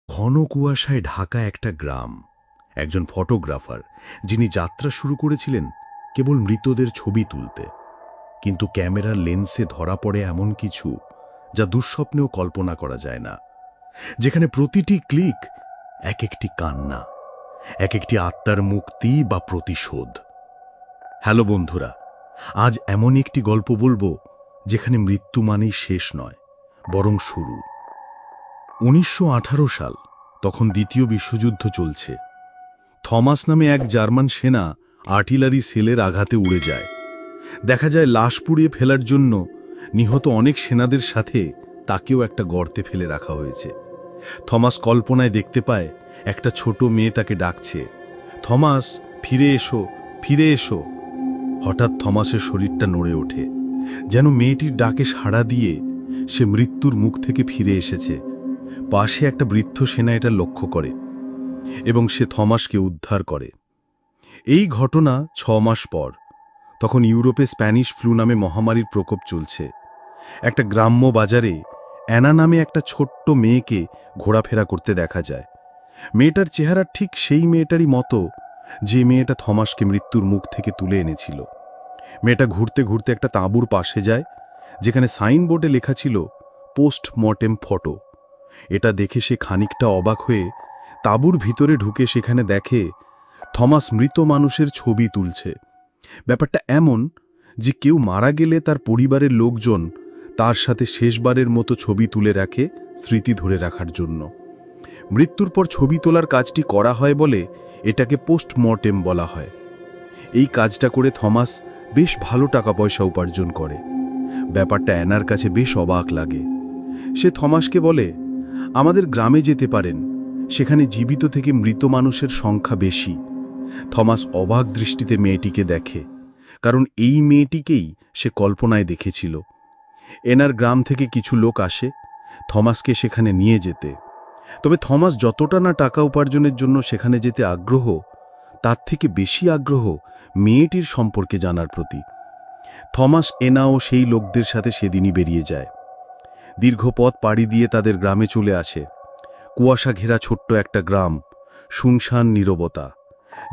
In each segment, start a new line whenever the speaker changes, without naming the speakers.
ঘন কুয়াশায় ঢাকা একটা গ্রাম। একজন ফটোগ্রাফার, যিনি যাত্রা শুরু করেছিলেন কেবল মৃতদের ছবি তুলতে, কিন্তু ক্যামেরার লেন্সে ধরা পড়ে এমন কিছু যা দুঃস্বপ্নেও কল্পনা করা যায় না, যেখানে প্রতিটি ক্লিক এক একটি কান্না, এক একটি আত্মার মুক্তি বা প্রতিশোধ। হ্যালো বন্ধুরা, আজ এমন একটি গল্প বলবো যেখানে মৃত্যু মানেই শেষ নয়, বরং শুরু। 1918 সাল, তখন দ্বিতীয় বিশ্বযুদ্ধ চলছে। থমাস নামে এক জার্মান সেনা আর্টিলারি সেলের আঘাতে উড়ে যায়। দেখা যায় লাশ পুড়িয়ে ফেলার জন্য নিহত অনেক সেনাদের সাথে তাকেও একটা গর্তে ফেলে রাখা হয়েছে। থমাস কল্পনায় দেখতে পায় একটা ছোট মেয়ে তাকে ডাকছে, থমাস, ফিরে এসো, ফিরে এসো। হঠাৎ থমাসের শরীরটা নড়ে ওঠে, যেন মেয়েটির ডাকে সাড়া দিয়ে সে মৃত্যুর মুখ থেকে ফিরে এসেছে। পাশে একটা বৃদ্ধ সেনা এটা লক্ষ্য করে এবং সে থমাসকে উদ্ধার করে। এই ঘটনা 6 মাস পর। তখন ইউরোপে স্প্যানিশ ফ্লু নামে মহামারীর প্রকোপ চলছে। একটা গ্রাম্য বাজারে অ্যানা নামে একটা ছোট্ট মেয়েকে ঘোরাফেরা করতে দেখা যায়। মেয়েটার চেহারা ঠিক সেই মেয়েটারই মতো যে মেয়েটা থমাসকে মৃত্যুর মুখ থেকে তুলে এনেছিল। মেয়েটা ঘুরতে ঘুরতে একটা তাঁবুর পাশে যায়, যেখানে সাইনবোর্ডে লেখা ছিল পোস্টমর্টেম ফটো। এটা দেখে সে খানিকটা অবাক হয়ে তাঁবুর ভিতরে ঢুকে সেখানে দেখে থমাস মৃত মানুষের ছবি তুলছে। ব্যাপারটা এমন যে কেউ মারা গেলে তার পরিবারের লোকজন তার সাথে শেষবারের মতো ছবি তুলে রাখে, স্মৃতি ধরে রাখার জন্য। মৃত্যুর পর ছবি তোলার কাজটি করা হয় বলে এটাকে পোস্টমর্টেম বলা হয়। এই কাজটা করে থমাস বেশ ভালো টাকা পয়সা উপার্জন করে। ব্যাপারটা অ্যানার কাছে বেশ অবাক লাগে। সে থমাসকে বলে, আমাদের গ্রামে যেতে পারেন, সেখানে জীবিত থেকে মৃত মানুষের সংখ্যা বেশি। থমাস অবাক দৃষ্টিতে মেয়েটিকে দেখে, কারণ এই মেয়েটিকেই সে কল্পনায় দেখেছিল। এনার গ্রাম থেকে কিছু লোক আসে থমাসকে সেখানে নিয়ে যেতে। তবে থমাস যতটা না টাকা উপার্জনের জন্য সেখানে যেতে আগ্রহ, তার থেকে বেশি আগ্রহ মেয়েটির সম্পর্কে জানার প্রতি। থমাস, এনা ও সেই লোকদের সাথে সেদিনই বেরিয়ে যায়। দীর্ঘ পথ পাড়ি দিয়ে তাদের গ্রামে চলে আসে। কুয়াশা ঘেরা ছোট্ট একটা গ্রাম, শুনশান নীরবতা,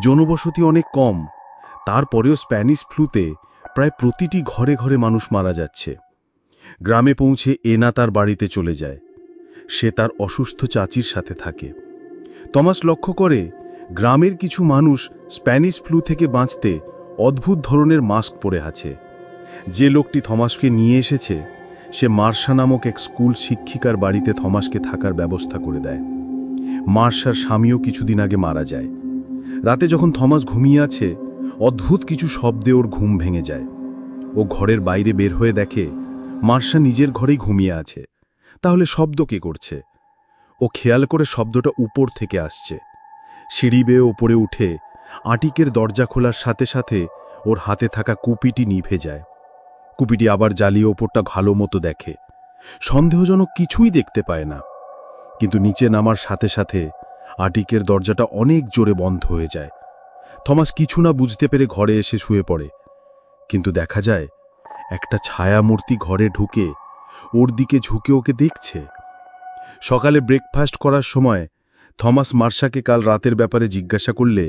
জনবসতি অনেক কম। তারপরেও স্প্যানিশ ফ্লুতে প্রায় প্রতিটি ঘরে ঘরে মানুষ মারা যাচ্ছে। গ্রামে পৌঁছে এনা তার বাড়িতে চলে যায়। সে তার অসুস্থ চাচির সাথে থাকে। থমাস লক্ষ্য করে গ্রামের কিছু মানুষ স্প্যানিশ ফ্লু থেকে বাঁচতে অদ্ভুত ধরনের মাস্ক পরে আছে। যে লোকটি থমাসকে নিয়ে এসেছে সে মার্শা নামক এক স্কুল শিক্ষিকার বাড়িতে থমাসকে থাকার ব্যবস্থা করে দেয়। মার্শার স্বামীও কিছুদিন আগে মারা যায়। রাতে যখন থমাস ঘুমিয়ে আছে, অদ্ভুত কিছু শব্দে ওর ঘুম ভেঙে যায়। ও ঘরের বাইরে বের হয়ে দেখে মার্শা নিজের ঘরেই ঘুমিয়ে আছে। তাহলে শব্দ কে করছে? ও খেয়াল করে শব্দটা উপর থেকে আসছে। সিঁড়ি বেয়ে ওপরে উঠে আটিকের দরজা খোলার সাথে সাথে ওর হাতে থাকা কুপিটি নিভে যায়। কুপিটি আবার জ্বালিয়ে ওপরটা ভালো মতো দেখে। সন্দেহজনক কিছুই দেখতে পায় না, কিন্তু নিচে নামার সাথে সাথে আটিকের দরজাটা অনেক জোরে বন্ধ হয়ে যায়। থমাস কিছু না বুঝতে পেরে ঘরে এসে শুয়ে পড়ে, কিন্তু দেখা যায় একটা ছায়ামূর্তি ঘরে ঢুকে ওর দিকে ঝুঁকে ওকে দেখছে। সকালে ব্রেকফাস্ট করার সময় থমাস মার্শাকে কাল রাতের ব্যাপারে জিজ্ঞাসা করলে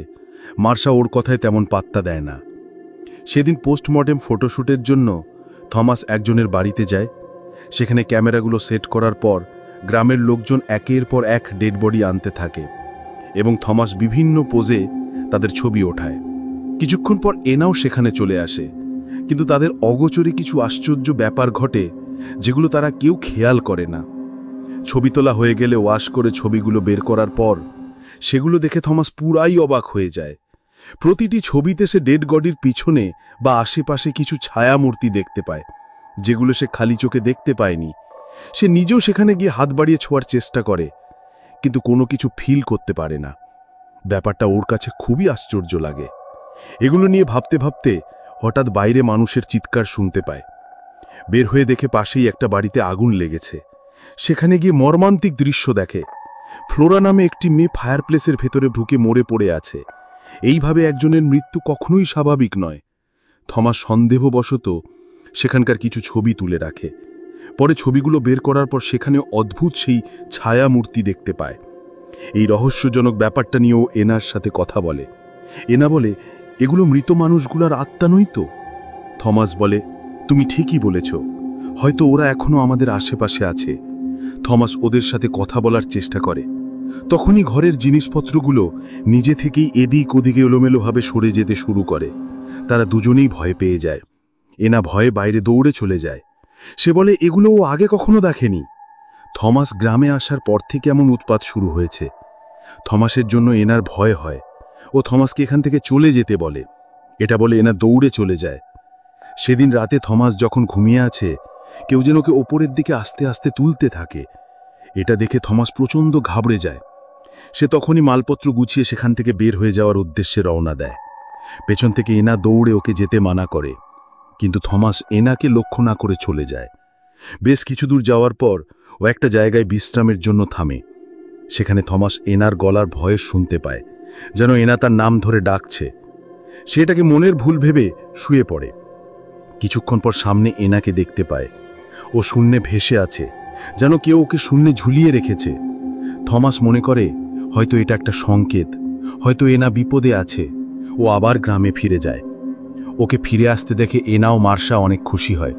মার্শা ওর কথায় তেমন পাত্তা দেয় না। সেদিন পোস্টমর্টেম ফটোশ্যুটের জন্য থমাস একজনের বাড়িতে যায়। সেখানে ক্যামেরাগুলো সেট করার পর গ্রামের লোকজন একের পর এক ডেড বডি আনতে থাকে এবং থমাস বিভিন্ন পোজে তাদের ছবি ওঠায়। কিছুক্ষণ পর এনাও সেখানে চলে আসে, কিন্তু তাদের অগোচরে কিছু আশ্চর্য ব্যাপার ঘটে যেগুলো তারা কেউ খেয়াল করে না। ছবি তোলা হয়ে গেলে ওয়াশ করে ছবিগুলো বের করার পর সেগুলো দেখে থমাস পুরাই অবাক হয়ে যায়। প্রতিটি ছবিতে সে ডেড বডির পিছনে বা আশেপাশে কিছু ছায়ামূর্তি দেখতে পায়, যেগুলো সে খালি চোখে দেখতে পায়নি। সে নিজেও সেখানে গিয়ে হাত বাড়িয়ে ছোঁয়ার চেষ্টা করে, কিন্তু কোনো কিছু ফিল করতে পারে না। ব্যাপারটা ওর কাছে খুবই আশ্চর্য লাগে। এগুলো নিয়ে ভাবতে ভাবতে হঠাৎ বাইরে মানুষের চিৎকার শুনতে পায়। বের হয়ে দেখে পাশেই একটা বাড়িতে আগুন লেগেছে। সেখানে গিয়ে মর্মান্তিক দৃশ্য দেখে। ফ্লোরা নামে একটি মেয়ে ফায়ারপ্লেসের ভেতরে ঢুকে মরে পড়ে আছে। এইভাবে একজনের মৃত্যু কখনোই স্বাভাবিক নয়। থমাস সন্দেহবশত সেখানকার কিছু ছবি তুলে রাখে। পরে ছবিগুলো বের করার পর সেখানে অদ্ভুত সেই ছায়ামূর্তি দেখতে পায়। এই রহস্যজনক ব্যাপারটা নিয়েও এনার সাথে কথা বলে। এনা বলে, এগুলো মৃত মানুষগুলার আত্মা নই তো? থমাস বলে, তুমি ঠিকই বলেছ, হয়তো ওরা এখনো আমাদের আশেপাশে আছে। থমাস ওদের সাথে কথা বলার চেষ্টা করে। তখনই ঘরের জিনিসপত্রগুলো নিজে থেকেই এদিক ওদিকে এলোমেলোভাবে সরে যেতে শুরু করে। তারা দুজনেই ভয় পেয়ে যায়। এনা ভয়ে বাইরে দৌড়ে চলে যায়। সে বলে, এগুলো ও আগে কখনো দেখেনি। থমাস গ্রামে আসার পর থেকে এমন উৎপাত শুরু হয়েছে। থমাসের জন্য এনার ভয় হয়। ও থমাসকে এখান থেকে চলে যেতে বলে। এটা বলে এনা দৌড়ে চলে যায়। সেদিন রাতে থমাস যখন ঘুমিয়ে আছে, কেউ যেন ওকে ওপরের দিকে আস্তে আস্তে তুলতে থাকে। এটা দেখে থমাস প্রচণ্ড ঘাবড়ে যায়। সে তখনই মালপত্র গুছিয়ে সেখান থেকে বের হয়ে যাওয়ার উদ্দেশ্যে রওনা দেয়। পেছন থেকে এনা দৌড়ে ওকে যেতে মানা করে, কিন্তু থমাস এনাকে লক্ষ্য না করে চলে যায়। বেশ কিছু দূর যাওয়ার পর ও একটা জায়গায় বিশ্রামের জন্য থামে। সেখানে থমাস এনার গলার ভয়েস শুনতে পায়, যেন এনা তার নাম ধরে ডাকছে। সে এটাকে মনের ভুল ভেবে শুয়ে পড়ে। কিছুক্ষণ পর সামনে এনাকে দেখতে পায়। ও শূন্যে ভেসে আছে, যেন কেউ ওকে শূন্যে ঝুলিয়ে রেখেছে। থমাস মনে করে হয়তো এটা একটা সংকেত, হয়তো এনা বিপদে আছে। ও আবার গ্রামে ফিরে যায়। ওকে ফিরে আসতে দেখে এনা ও মার্শা অনেক খুশি হয়।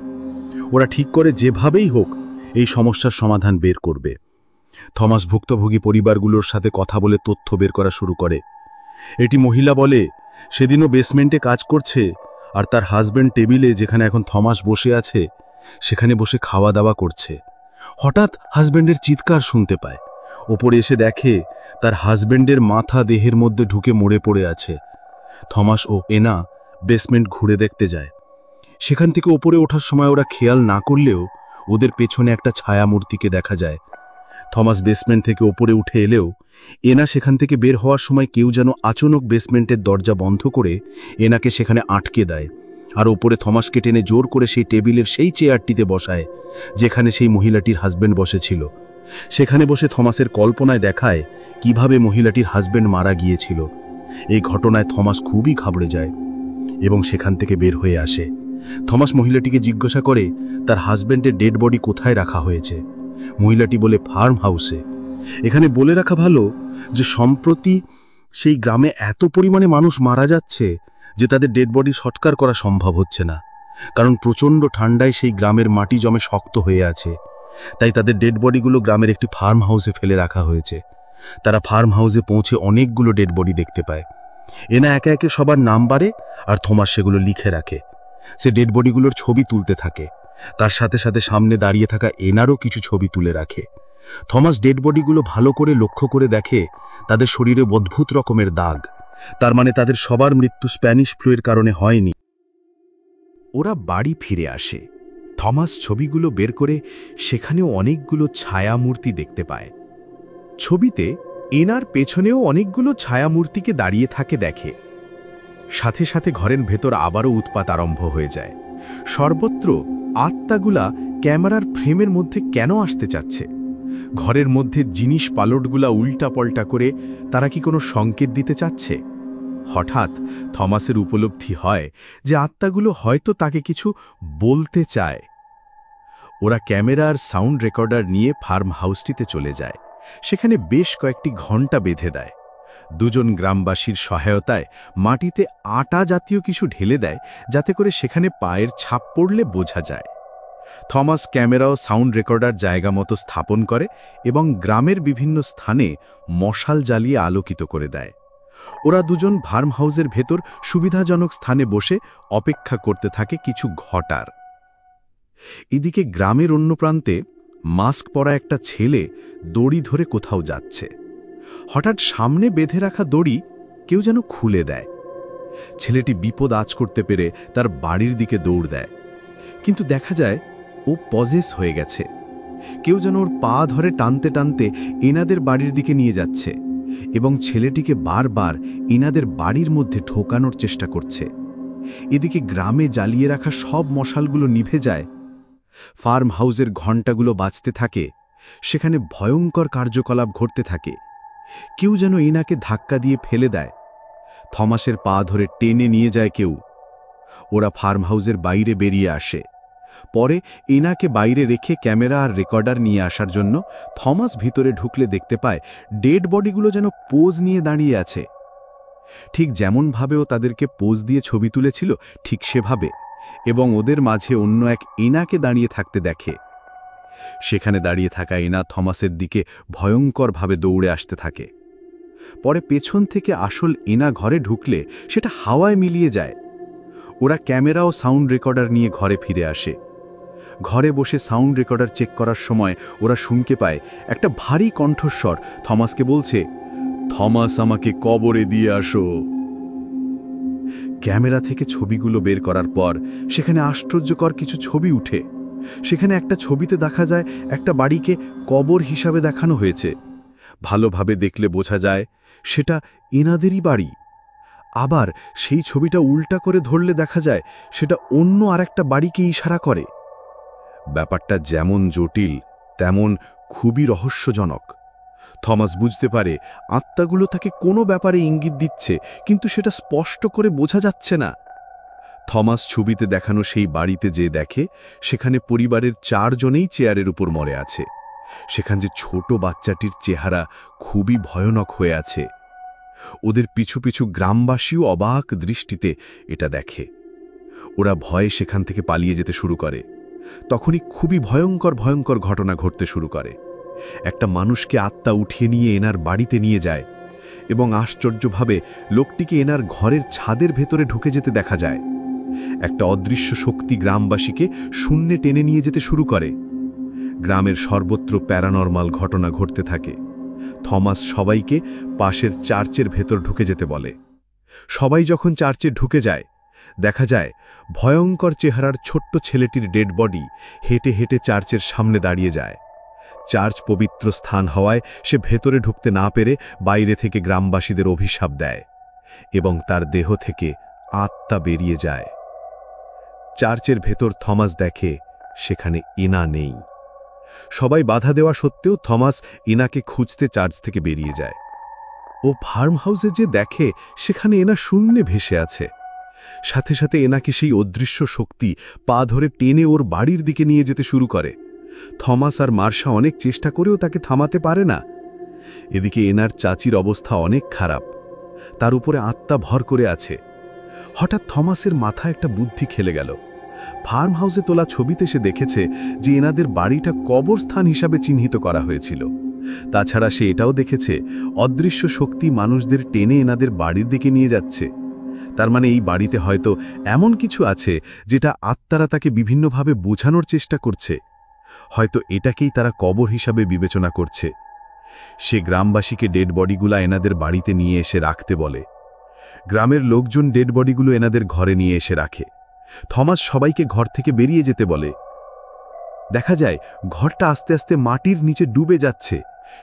ওরা ঠিক করে যেভাবেই হোক এই সমস্যার সমাধান বের করবে। থমাস ভুক্তভোগী পরিবারগুলোর সাথে কথা বলে তথ্য বের করা শুরু করে। এটি মহিলা বলে, সেদিনও বেসমেন্টে কাজ করছে, আর তার হাজব্যান্ড টেবিলে, যেখানে এখন থমাস বসে আছে, সেখানে বসে খাওয়া দাওয়া করছে। হঠাৎ হাজব্যান্ডের চিৎকার শুনতে পায়। ওপরে এসে দেখে তার হাজব্যান্ডের মাথা দেহের মধ্যে ঢুকে মরে পড়ে আছে। থমাস ও এনা বেসমেন্ট ঘুরে দেখতে যায়। সেখান থেকে ওপরে ওঠার সময় ওরা খেয়াল না করলেও ওদের পেছনে একটা ছায়ামূর্তিকে দেখা যায়। থমাস বেসমেন্ট থেকে ওপরে উঠে এলেও এনা সেখান থেকে বের হওয়ার সময় কেউ যেন আচমক বেসমেন্টের দরজা বন্ধ করে এনাকে সেখানে আটকে দেয়, আর ওপরে থমাসকে টেনে জোর করে সেই টেবিলের সেই চেয়ারটিতে বসায় যেখানে সেই মহিলাটির হাজব্যান্ড বসেছিল। সেখানে বসে থমাসের কল্পনায় দেখায় কিভাবে মহিলাটির হাজব্যান্ড মারা গিয়েছিল। এই ঘটনায় থমাস খুবই ঘাবড়ে যায় এবং সেখান থেকে বের হয়ে আসে। থমাস মহিলাটিকে জিজ্ঞাসা করে তার হাজব্যান্ডের ডেড বডি কোথায় রাখা হয়েছে। মহিলাটি বলে, ফার্ম হাউসে। এখানে বলে রাখা ভালো যে সম্প্রতি সেই গ্রামে এত পরিমাণে মানুষ মারা যাচ্ছে যে তাদের ডেড বডি সৎকার করা সম্ভব হচ্ছে না, কারণ প্রচণ্ড ঠান্ডায় সেই গ্রামের মাটি জমে শক্ত হয়ে আছে। তাই তাদের ডেড বডিগুলো গ্রামের একটি ফার্ম হাউসে ফেলে রাখা হয়েছে। তারা ফার্ম হাউসে পৌঁছে অনেকগুলো ডেড বডি দেখতে পায়। এনা একে একে সবার নাম বাড়ে, আর থমাস সেগুলো লিখে রাখে। সে ডেড বডিগুলোর ছবি তুলতে থাকে। তার সাথে সাথে সামনে দাঁড়িয়ে থাকা এনারও কিছু ছবি তুলে রাখে। থমাস ডেড বডিগুলো ভালো করে লক্ষ্য করে দেখে তাদের শরীরে অদ্ভুত রকমের দাগ। তার মানে তাদের সবার মৃত্যু স্প্যানিশ ফ্লুয়ের কারণে হয়নি।
ওরা বাড়ি ফিরে আসে। থমাস ছবিগুলো বের করে সেখানেও অনেকগুলো ছায়ামূর্তি দেখতে পায়। ছবিতে এনার পেছনেও অনেকগুলো ছায়ামূর্তিকে দাঁড়িয়ে থাকে দেখে। সাথে সাথে ঘরের ভেতর আবারও উৎপাত আরম্ভ হয়ে যায়। সর্বত্র আত্মাগুলা ক্যামেরার ফ্রেমের মধ্যে কেন আসতে চাচ্ছে? ঘরের মধ্যে জিনিস পালটগুলা উল্টা পাল্টা করে তারা কি কোনো সংকেত দিতে চাচ্ছে? হঠাৎ থমাসের উপলব্ধি হয় যে আত্মাগুলো হয়তো তাকে কিছু বলতে চায়। ওরা ক্যামেরা আর সাউন্ড রেকর্ডার নিয়ে ফার্ম হাউসটিতে চলে যায়। সেখানে বেশ কয়েকটি ঘণ্টা বেঁধে দেয়। দুজন গ্রামবাসীর সহায়তায় মাটিতে আটা জাতীয় কিছু ঢেলে দেয়, যাতে করে সেখানে পায়ের ছাপ পড়লে বোঝা যায়। থমাস ক্যামেরা ও সাউন্ড রেকর্ডার জায়গা মতো স্থাপন করে এবং গ্রামের বিভিন্ন স্থানে মশাল জ্বালিয়ে আলোকিত করে দেয়। ওরা দুজন ফার্ম হাউসের ভেতর সুবিধাজনক স্থানে বসে অপেক্ষা করতে থাকে কিছু ঘটার। এদিকে গ্রামের অন্য প্রান্তে মাস্ক পরা একটা ছেলে দড়ি ধরে কোথাও যাচ্ছে। হঠাৎ সামনে বেঁধে রাখা দড়ি কেউ যেন খুলে দেয়। ছেলেটি বিপদ আঁচ করতে পেরে তার বাড়ির দিকে দৌড় দেয়, কিন্তু দেখা যায় ও পজেস হয়ে গেছে। কেউ যেন ওর পা ধরে টানতে টানতে এনাদের বাড়ির দিকে নিয়ে যাচ্ছে এবং ছেলেটিকে বারবার এনাদের বাড়ির মধ্যে ঢোকানোর চেষ্টা করছে। এদিকে গ্রামে জ্বালিয়ে রাখা সব মশালগুলো নিভে যায়। ফার্ম হাউসের ঘণ্টাগুলো বাজতে থাকে। সেখানে ভয়ঙ্কর কার্যকলাপ ঘটতে থাকে। কেউ যেন এনাকে ধাক্কা দিয়ে ফেলে দেয়। থমাসের পা ধরে টেনে নিয়ে যায় কেউ। ওরা ফার্ম হাউসের বাইরে বেরিয়ে আসে। পরে এনাকে বাইরে রেখে ক্যামেরা আর রেকর্ডার নিয়ে আসার জন্য থমাস ভিতরে ঢুকলে দেখতে পায় ডেড বডিগুলো যেন পোজ নিয়ে দাঁড়িয়ে আছে। ঠিক যেমনভাবে ও তাদেরকে পোজ দিয়ে ছবি তুলেছিল ঠিক সেভাবে, এবং ওদের মাঝে অন্য এক এনাকে দাঁড়িয়ে থাকতে দেখে। সেখানে দাঁড়িয়ে থাকা এনা থমাসের দিকে ভয়ঙ্করভাবে দৌড়ে আসতে থাকে। পরে পেছন থেকে আসল এনা ঘরে ঢুকলে সেটা হাওয়ায় মিলিয়ে যায়। ওরা ক্যামেরা ও সাউন্ড রেকর্ডার নিয়ে ঘরে ফিরে আসে। ঘরে বসে সাউন্ড রেকর্ডার চেক করার সময় ওরা শুনতে পায় একটা ভারী কণ্ঠস্বর থমাসকে বলছে, থমাস, আমাকে কবরে দিয়ে আসো। ক্যামেরা থেকে ছবিগুলো বের করার পর সেখানে আশ্চর্যকর কিছু ছবি উঠে। সেখানে একটা ছবিতে দেখা যায় একটা বাড়িকে কবর হিসাবে দেখানো হয়েছে। ভালোভাবে দেখলে বোঝা যায় সেটা এনাদেরই বাড়ি। আবার সেই ছবিটা উল্টা করে ধরলে দেখা যায় সেটা অন্য আরেকটা বাড়িকে ইশারা করে। ব্যাপারটা যেমন জটিল তেমন খুবই রহস্যজনক। থমাস বুঝতে পারে আত্মাগুলো তাকে কোনো ব্যাপারে ইঙ্গিত দিচ্ছে, কিন্তু সেটা স্পষ্ট করে বোঝা যাচ্ছে না। থমাস ছবিতে দেখানো সেই বাড়িতে যে দেখে সেখানে পরিবারের 4 জনেই চেয়ারের উপর মরে আছে। সেখানে যে ছোট বাচ্চাটির চেহারা খুবই ভয়ানক হয়ে আছে। ওদের পিছু পিছু গ্রামবাসীও অবাক দৃষ্টিতে এটা দেখে। ওরা ভয়ে সেখান থেকে পালিয়ে যেতে শুরু করে। তখনই খুবই ভয়ঙ্কর ভয়ঙ্কর ঘটনা ঘটতে শুরু করে। একটা মানুষকে আত্মা উঠিয়ে নিয়ে এনার বাড়িতে নিয়ে যায় এবং আশ্চর্যভাবে লোকটিকে এনার ঘরের ছাদের ভেতরে ঢুকে যেতে দেখা যায়। একটা অদৃশ্য শক্তি গ্রামবাসীকে শূন্যে টেনে নিয়ে যেতে শুরু করে। গ্রামের সর্বত্র প্যারানরমাল ঘটনা ঘটতে থাকে। থমাস সবাইকে পাশের চার্চের ভেতর ঢুকে যেতে বলে। সবাই যখন চার্চে ঢুকে যায় দেখা যায় ভয়ঙ্কর চেহারার ছোট্ট ছেলেটির ডেড বডি হেঁটে হেঁটে চার্চের সামনে দাঁড়িয়ে যায়। চার্চ পবিত্র স্থান হওয়ায় সে ভেতরে ঢুকতে না পেরে বাইরে থেকে গ্রামবাসীদের অভিশাপ দেয় এবং তার দেহ থেকে আত্মা বেরিয়ে যায়। চার্চের ভেতর থমাস দেখে সেখানে এনা নেই। সবাই বাধা দেওয়া সত্ত্বেও থমাস এনাকে খুঁজতে চার্চ থেকে বেরিয়ে যায়। ও ফার্ম হাউসে যে দেখে সেখানে এনা শূন্যে ভেসে আছে। সাথে সাথে এনাকে সেই অদৃশ্য শক্তি পা ধরে টেনে ওর বাড়ির দিকে নিয়ে যেতে শুরু করে। থমাস আর মার্শা অনেক চেষ্টা করেও তাকে থামাতে পারে না। এদিকে এনার চাচির অবস্থা অনেক খারাপ, তার উপরে আত্মা ভর করে আছে। হঠাৎ থমাসের মাথায় একটা বুদ্ধি খেলে গেল। ফার্ম হাউসে তোলা ছবিতে সে দেখেছে যে এনাদের বাড়িটা কবরস্থান হিসাবে চিহ্নিত করা হয়েছিল। তাছাড়া সে এটাও দেখেছে অদৃশ্য শক্তি মানুষদের টেনে এনাদের বাড়ির দিকে নিয়ে যাচ্ছে। তার মানে এই বাড়িতে হয়তো এমন কিছু আছে যেটা আত্মারা তাকে বিভিন্নভাবে বোঝানোর চেষ্টা করছে। হয়তো এটাকেই তারা কবর হিসাবে বিবেচনা করছে। সে গ্রামবাসীকে ডেড বডিগুলা এনাদের বাড়িতে নিয়ে এসে রাখতে বলে। গ্রামের লোকজন ডেড বডিগুলো এনাদের ঘরে নিয়ে এসে রাখে। থমাস সবাইকে ঘর থেকে বেরিয়ে যেতে বলে। দেখা যায় ঘরটা আস্তে আস্তে মাটির নিচে ডুবে যাচ্ছে।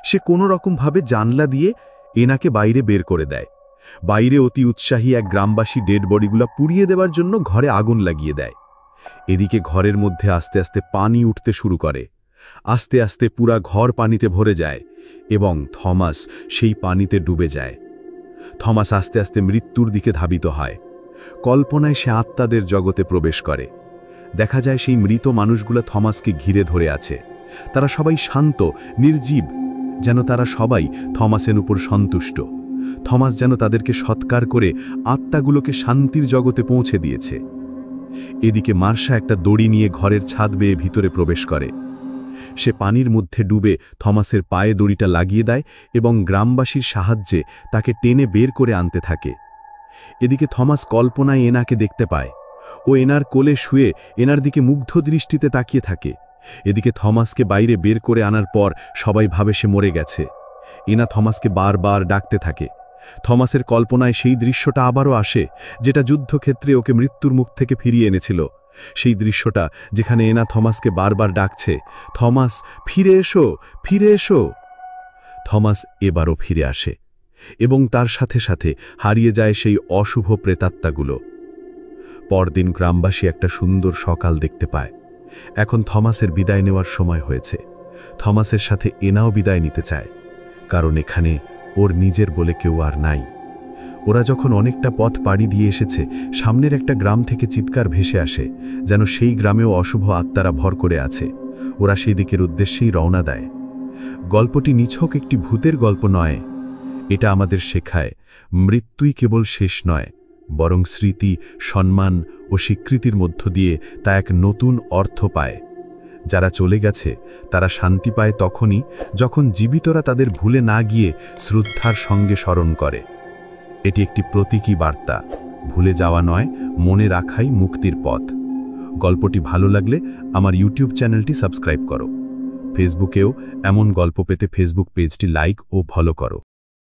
সে কোনো রকমভাবে জানলা দিয়ে এনাকে বাইরে বের করে দেয়। বাইরে অতি উৎসাহী এক গ্রামবাসী ডেড বডিগুলা পুড়িয়ে দেওয়ার জন্য ঘরে আগুন লাগিয়ে দেয়। এদিকে ঘরের মধ্যে আস্তে আস্তে পানি উঠতে শুরু করে। আস্তে আস্তে পুরা ঘর পানিতে ভরে যায় এবং থমাস সেই পানিতে ডুবে যায়। থমাস আস্তে আস্তে মৃত্যুর দিকে ধাবিত হয়। কল্পনায় সে আত্মাদের জগতে প্রবেশ করে। দেখা যায় সেই মৃত মানুষগুলো থমাসকে ঘিরে ধরে আছে। তারা সবাই শান্ত, নির্জীব, যেন তারা সবাই থমাসের উপর সন্তুষ্ট। থমাস যেন তাদেরকে সৎকার করে আত্মাগুলোকে শান্তির জগতে পৌঁছে দিয়েছে। এদিকে মার্শা একটা দড়ি নিয়ে ঘরের ছাদ বেয়ে ভিতরে প্রবেশ করে। সে পানির মধ্যে ডুবে থমাসের পায়ে দড়িটা লাগিয়ে দেয় এবং গ্রামবাসীর সাহায্যে তাকে টেনে বের করে আনতে থাকে। এদিকে থমাস কল্পনায় এনাকে দেখতে পায়। ও এনার কোলে শুয়ে এনার দিকে মুগ্ধ দৃষ্টিতে তাকিয়ে থাকে। এদিকে থমাসকে বাইরে বের করে আনার পর সবাই ভাবে সে মরে গেছে। এনা থমাসকে বারবার ডাকতে থাকে। থমাসের কল্পনায় সেই দৃশ্যটা আবারও আসে, যেটা যুদ্ধক্ষেত্রে ওকে মৃত্যুর মুখ থেকে ফিরিয়ে এনেছিল। সেই দৃশ্যটা যেখানে এনা থমাসকে বারবার ডাকছে, থমাস, ফিরে এসো, ফিরে এসো। থমাস এবারও ফিরে আসে এবং তার সাথে সাথে হারিয়ে যায় সেই অশুভ প্রেতাত্মাগুলো। পরদিন গ্রামবাসী একটা সুন্দর সকাল দেখতে পায়। এখন থমাসের বিদায় নেওয়ার সময় হয়েছে। থমাসের সাথে এনাও বিদায় নিতে চায়, কারণ এখানে ওর নিজের বলে কেউ আর নাই। ও ওরা যখন অনেকটা পথ পাড়ি দিয়ে এসেছে, সামনের একটা গ্রাম থেকে চিৎকার ভেসে আসে, যেন সেই গ্রামেও অশুভ আত্মারা ভর করে আছে। ওরা সেই দিকের উদ্দেশ্যেই রওনা দেয়। গল্পটি নিছক একটি ভূতের গল্প নয়, এটা আমাদের শেখায় মৃত্যুই কেবল শেষ নয়, বরং স্মৃতি, সম্মান ও স্বীকৃতির মধ্য দিয়ে তা এক নতুন অর্থ পায়। যারা চলে গেছে তারা শান্তি পায় তখনই যখন জীবিতরা তাদের ভুলে না গিয়ে শ্রদ্ধার সঙ্গে স্মরণ করে। এটি একটি প্রতীকী বার্তা, ভুলে যাওয়া নয়, মনে রাখাই মুক্তির পথ। গল্পটি ভালো লাগলে আমার ইউটিউব চ্যানেলটি সাবস্ক্রাইব করো। ফেসবুকেও এমন গল্প পেতে ফেসবুক পেজটি লাইক ও ফলো করো।